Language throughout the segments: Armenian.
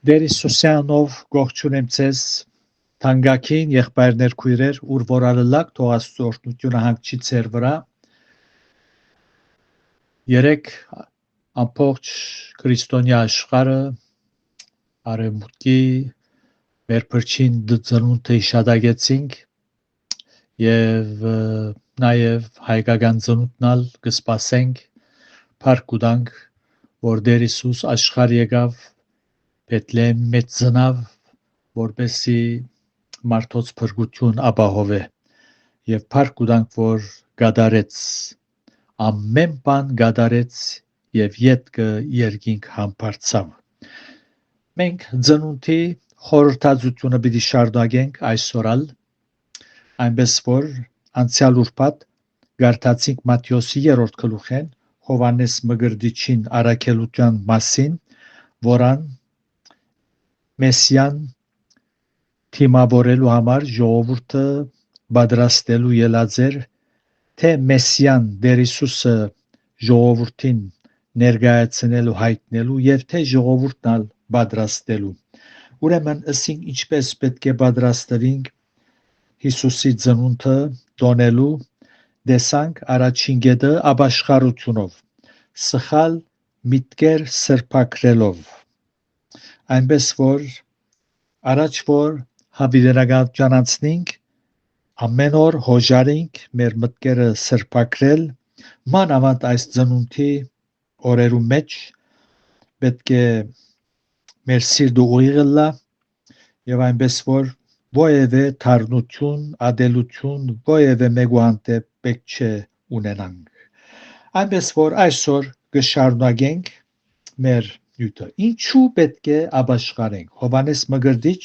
Դեր Հիսուսյանով գողջունեմ ձեզ թանկագին եղբայրներ քույրեր ուր որալլակ թող Աստծո օրհնությունը հանգչի ձեր վրա երեք ամբողջ քրիստոնյա աշխարհը արևմուտքի մեր փրկին ծնունդը հիշադակեցինք եւ նաեւ հայկական ծնունդնալ կսպասենք փառք ուտանք որ Դեր Հիսուս աշխարհ եկավ Բեթլեհեմ մեծ ծնավ որպեսի մարդոց փրկություն ապահովե եւ փառք ուտանք որ գադարեց ամեն բան գադարեց եւ յետքը երկինք համբարձավ մենք ծնունդի խորհրդածությունը պիտի շարունակենք այսօրալ այնպես որ անցյալ ուրբաթ գարտացինք Մատթեոսի 3-րդ գլուխեն Հովհաննես Մկրտիչին առաքելության մասին որան Մեսիան թիմավորելու համար ժողովուրդը պատրաստելու ելածեր թե Մեսիան Դեր Հիսուսը ժողովրդին ներկայացնելու հայտնելու եւ թե ժողովուրդն պատրաստելու ուրեմն ասենք ինչպես պետք է պատրաստվենք Հիսուսի ծնունդը տոնելու դեսանք առաջին կետը ապաշխարությունով սխալ միտքեր սրբակրելով այնպես որ առաջ որ հավիտենականության անցնենք ամեն օր հոժարենք մեր մտքերը սրբակրել մանավանդ այս ծնունդի օրերու մեջ պետք է մեր սիրտը ուղիղ լա եւ այնպես որ ովևէ թարնություն, ադելություն, ովևէ մեկու հանդեպ պետք չէ ունենանք այնպես որ այսօր կշարունակենք մեր նյութը ինչու պետք է ապաշխարենք Հովհաննես Մկրտիչ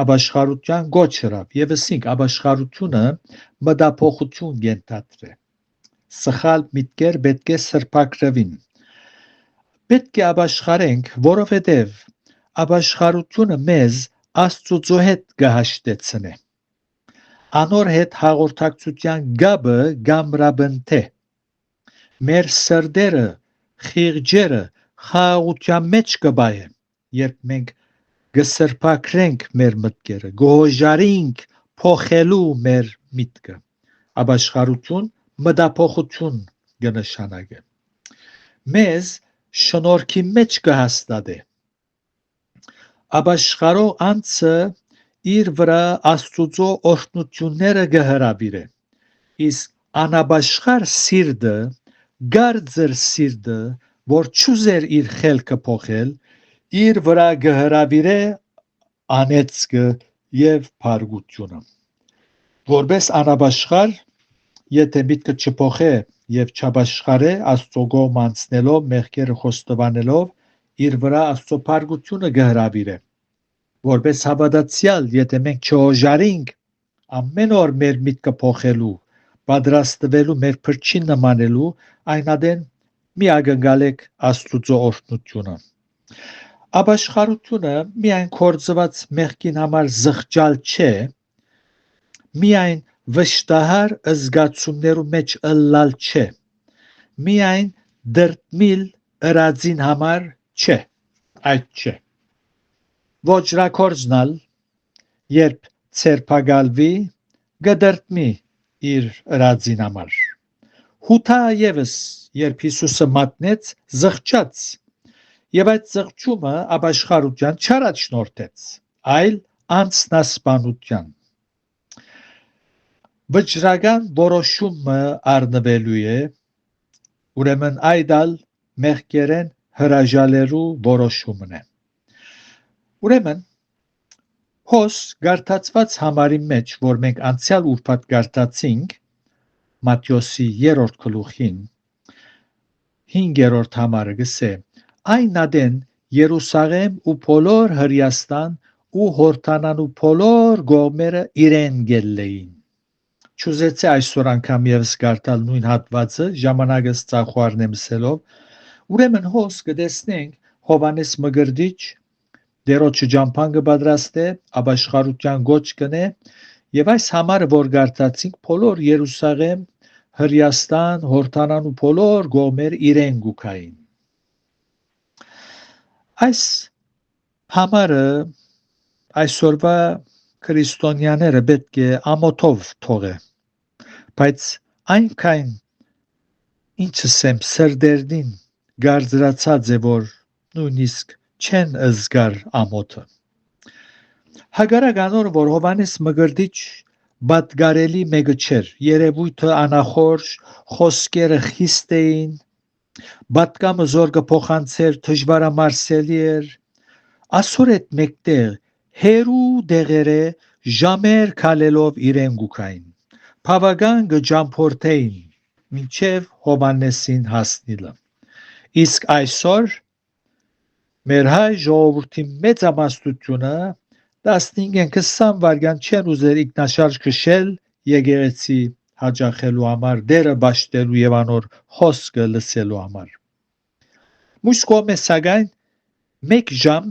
ապաշխարության գոչ հրավ եւ ասենք ապաշխարությունը մտափոխություն ենթադրե սխալ միտքեր պետք է սրբակրվին պետք է ապաշխարենք որովհետեւ ապաշխարությունը մեզ Աստծո հետ կհաշտեցնե անոր հետ հաղորդակցության գաբը գամրաբնթե մեր սրդերը խիղճերը խաղաղության մեջ կբայե երբ մենք կսրբակրենք մեր մտքերը գոհժարենք փոխելու մեր միտքը ապաշխարություն մտափոխություն կնշանակե մեզ շնորհքի մեջ կհաստատե ապաշխարող անձը իր վրա Աստծո օրհնությունները կհրավիրե իսկ անապաշխար սիրտը գարձր սիրտը որ չուզեր իր խելքը փոխել իր վրա կհրավիրե անեծքը եւ փառգությունը որպես անապաշխար եթե միտքը չփոխե եւ չապաշխարե Աստծո կողմ անցնելով մեղքերը խոստովանելով իր վրա Աստծո փառգությունը կհրավիրե որպես հավատացյալ եթե մենք չհոժարենք ամեն օր մեր միտքը փոխելու պատրաստվելու մեր փրկին նմանելու այնադեն մի ակնկալեք Աստծո օրհնությունը ապաշխարությունը միայն կորձված մեղքին համար զղջալ չէ միայն վշտահար զգացումներու մեջ ըլլալ չէ միայն դրտմիլ ըրածին համար չէ այդ չէ ոչրակորձնալ երբ ցերպակալվի գդրտմի իր ըրածին համար հութա եւս երբ Հիսուսը մատնեց զղջաց եւ այդ զղջումը ապաշխարության չարաչնորթեց այլ անձնասպանության վճռական որոշումը առնվելու է ուրեմն այդալ մեղքերեն հրաժարելու որոշումն է ուրեմն հոս գարտացված համարի մեջ որ մենք անցյալ ուրբաթ գարտացինք Մատթեոսի 3-րդ գլուխին 5-րդ համարը գսե այն ադեն Երուսաղեմ ու բոլոր Հրեաստան ու Հորդանան ու բոլոր գողմերը իրեն գելեին չուզեցի այսօր անգամ եւս գարտալ նույն հատվածը ժամանակս ծախուարնեմսելով ուրեմն հոս կտեսնենք Հովհաննես Մկրտիչ դերոջը ջամփան կպատրաստե ապաշխարության գոչ կնե եւ այս համարը որ գարտացինք բոլոր Երուսաղեմ Հրեաստան, Հորդանան ու բոլոր գողմեր իրեն գուքային այս Համարը այսօրվա քրիստոնյաները պետք է ամոթով թողե, բայց այնքան ինչսեմ սրդերդին գարձրացած է, որ նույնիսկ չեն զգար ամոթը։ Հագարակ անոր, որ Հովանես Մկրտիչ բատգարելի մեկը չէր, երևույթը անախորժ, խոսքերը խիստ էին, բատկամը զորգը փոխանցեր դժվարամարսելի էր, ասոր այդ մեկտեղ հերու դեղերը ժամեր քալելով իրեն գուքային, բավական գջամփորթեին մինչև Հովանեսին հասնիլը։ Իսկ այսօր մեր հայ ժողովրդի մեծամասնությունը 15-20 վայրկյան չեն ուզեր ինքնաշարժ քշել եկեղեցի հաջախելու համար, դերը բաշխելու եւ անոր խոսքը լսելու համար։ Մյուս կողմից սակայն մեկ ժամ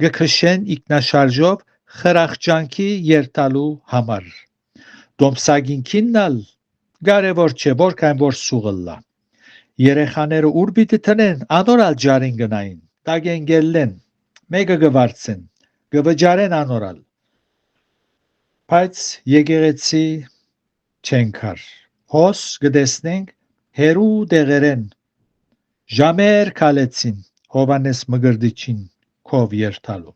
գքշեն ինքնաշարժով խրախճանքի երթալու համար։ Դոմսագինքիննալ կարևոր չէ, որքան որ սուղլլա։ Երեխաները ուր պիտի տնեն, անորալ ջարին գնային, տագեն գելլեն, մեկը գվարցեն, գվջարեն անորալ։ Բայց եկեղեցի չեն կար։ Հոս գտեսնենք հերու դեղերեն ժամեր քալեցին Հովանես Մկրտիչին քով երթալու։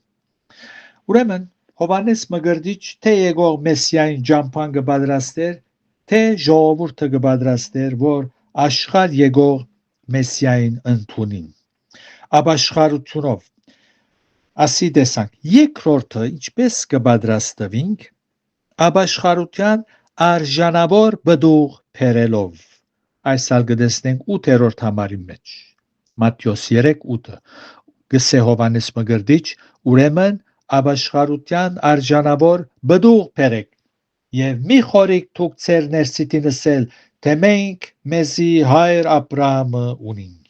Ուրեմն Հովանես Մկրտիչ թե եկող Մեսիային ջամփան կպատրաստեր, թե ժողովուրդը կպատրաստեր, որ աշխարհ եկող Մեսիային ընդունին։ Ապաշխարությունով ասի տեսանք երկրորդը ինչպես կպատրաստվինք, ապաշխարության արժանավոր բդուղ փերելով։ Այսալ կտեսնենք 8-րդ համարի մեջ Մատթեոս 3:8 գսե Հովանես Մկրտիչ ուրեմն ապաշխարության արժանավոր բդուղ փերեք եւ մի խորիկ թուք ծեր ներսիտին ասել թե մենք մեզի հայր Աբրահամը ունենք։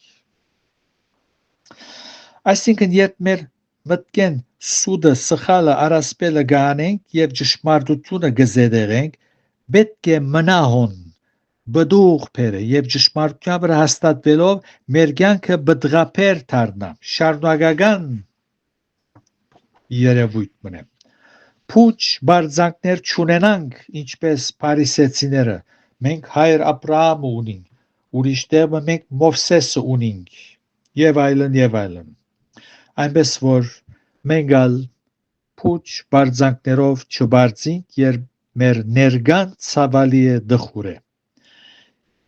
Այսինքն երբ մեր մտքեն սուդը սխալը արասպելը գանենք եւ ճշմարտությունը գզեդեղենք, պետք է մնահոն բդուղ փերը եւ ճշմարտության վրա հաստատվելով մեր կյանքը բդղափեր դառնա, շարունակական երևույթ մնա։ Փուչ բարձանքներ չունենանք, ինչպես փարիսեցիները, մենք հայր Աբրահամը ունենք, ուրիշ տեղը մենք Մովսեսը ունենք, եւ այլն եւ այլն։ Այնպես որ մենք ալ փուչ բարձանքներով չբարձինք, երբ մեր ներգան ցավալի է դխուր է։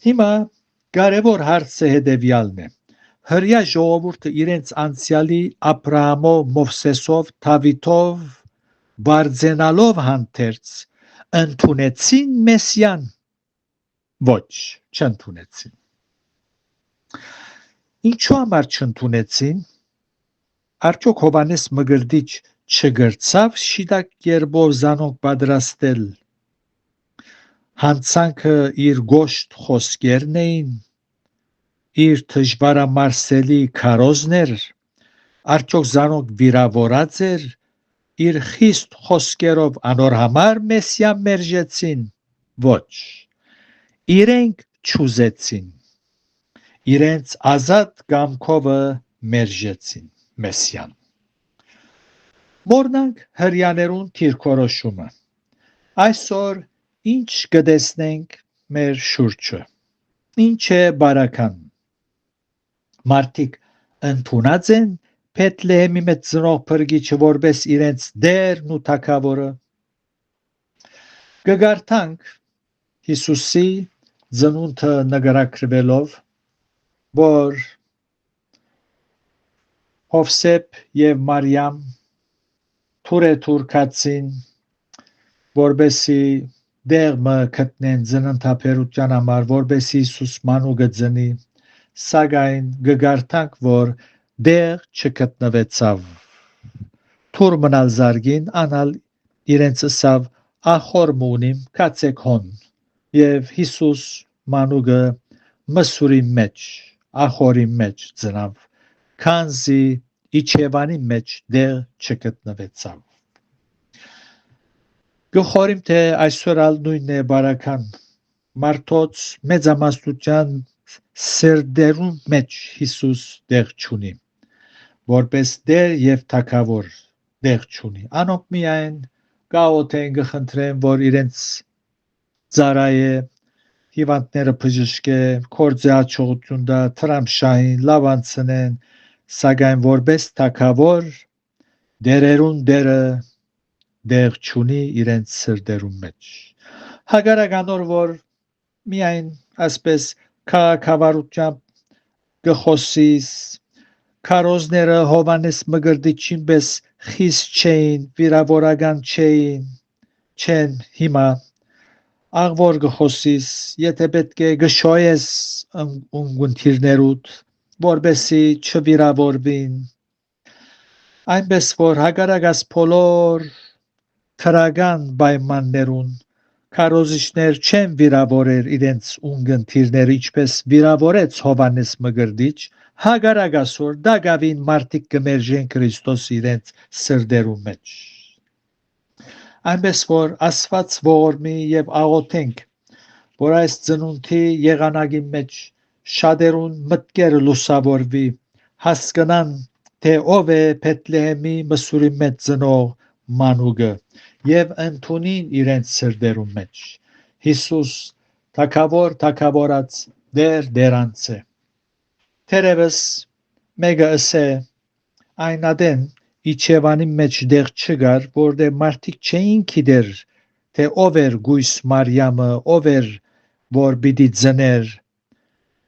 Հիմա կարևոր հարցը հետևյալն է. հրյա ժողովուրդը իրենց անցյալի Աբրահամով, Մովսեսով, Դավիթով բարձենալով հանդերձ ընդունեցին Մեսիան։ Ոչ, չընդունեցին։ Ինչու համար չընդունեցին։ Արդյոք Հովանես Մկրտիչ չգրծավ շիտակ կերպով զանոնք պատրաստել։ Հանցանքը իր գոշտ խոսքերն էին, իր դժվարամարսելի քարոզներ, արդյոք զանոնք վիրավորած էր, իր խիստ խոսքերով անոր համար Մեսիա մերժեցին։ Ոչ, իրենք չուզեցին, իրենց ազատ կամքովը մերժեցին Մեսիան։ Մորնանք հրյաներուն թիրքորոշումը։ Այսօր ինչ կտեսնենք մեր շուրջը։ Ինչ է բարական։ Մարդիկ ընդունած են Բեթլեհեմի մեջ ծնող փրկիչը որպես իրենց դերն ու թագավորը։ Կգարտանք Հիսուսի ծնունդը նկարագրվելով, որ Հովսեփ եւ Մարիամ թուրեթուր կացին, որբեսի դերմը գտնեն ծննդաբերության համար, որբեսի Հիսուս մանուկը ծնի, սակայն կգարտանք, որ դեր չգտնվեցավ։ Թուր մնալ զարգին, անալ իրենց ասավ ախոր մունիմ կացեք հոն, եւ Հիսուս մանուկը մսուրի մեջ, ախորի մեջ ծնավ, քանզի իջևանի մեջ դեր չգտնվեցավ։ Գխորիմ թե այսօր ալ նույնն է բարական, մարդոց մեծամասնության սերդերուն մեջ Հիսուս դեր չունի, որպես դեր եւ թագավոր դեղ չունի։ Անոնք միայն գաղութեն գխնդրեն, որ իրենց ծարայե հիվանդները բժշկե, կորձի հաջողություն դա, տրամշային, լավանցնեն, սակայն որպես թագավոր դերերուն դերը դեղ չունի իրենց սրդերուն մեջ։ Հագարականոր որ միայն ասպես քաղաքավարությամբ գխոսիս քարոզները Հովանես Մգրդիչին պես խիստ չէին, վիրավորական չեն հիմա աղվոր գխոսիս, եթե պետք է գշոյես ունգունթիրներուդ, որբեսի չվիրավորվին, այնպես որ հագարակած բոլոր թրական պայմաններուն քարոզիչներ չեն վիրավորեր իրենց ունգընթիրները, ինչպես վիրավորեց Հովանես Մգրդիչ, հագարակասոր դագավին մարդիկ կմերժեն Քրիստոս իրենց սրդերու մեջ։ Այնպես որ Աստված ողորմի եւ աղոթենք, որ այս ծնունդի եղանակի մեջ շատերուն մտքերը լուսավորվի, հասկանան, թե ով է Բեթլեհեմի մսուրի մեջ ծնող մանուկը եւ ընդունին իրենց սրդերու մեջ։ Հիսուս թագավոր թագավորած դերանց է։ Թերևս մեկը ասե այն ադեն Իջևանի մեջ դեղ չգար, որտեղ մարդիկ չէին գիտեր, թե ով էր գույս Մարիամը, ով էր որ պիտի ծներ,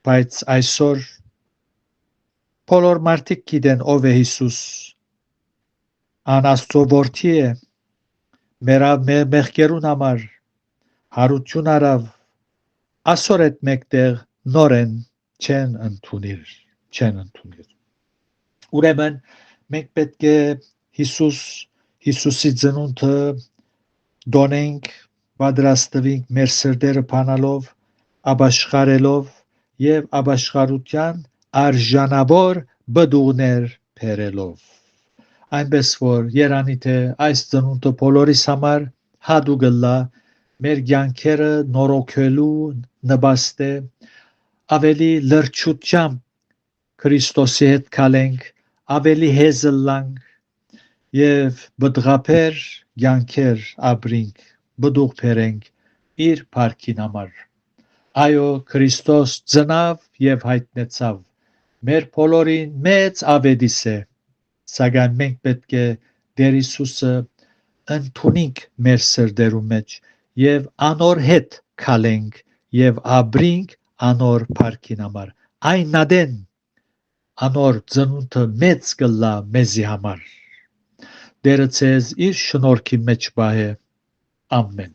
բայց այսօր բոլոր մարդիկ գիտեն ով է Հիսուս, ան Աստծո որդի է, մեր մեղքերուն համար հարություն արավ, ասոր այդ մեկտեղ նորեն չեն ընդունիր։ Ուրեմն մենք պետք է Հիսուսի ծնունդը դոնենք, պատրաստվենք մեր սրտերը բանալով, ապաշխարելով եւ ապաշխարության արժանավոր բդուղներ բերելով։ Այնպես որ երանի թե այս ծնունդը բոլորիս համար հատուկ լա, մեր կյանքերը նորոգելու նպաստ է, ավելի լրջությամբ Քրիստոսի հետ գալենք, ավելի հեզլանք եւ բդղափեր կյանքեր ապրենք, բդուղ բերենք իր փառքին համար։ Այո, Քրիստոս ծնավ եւ հայտնեցավ, մեր բոլորին մեծ ավետիս է, սակայն մենք պետք է Տեր Հիսուսը ընդունենք մեր սրտերու մեջ եւ անոր հետ քալենք եւ ապրենք անոր փառքին համար։ Այն նադեն անոր ծնունդը մեծ կլա մեզի համար։ Տերը ձեզ իր շնորհքի մեջ պահե։ Ամեն։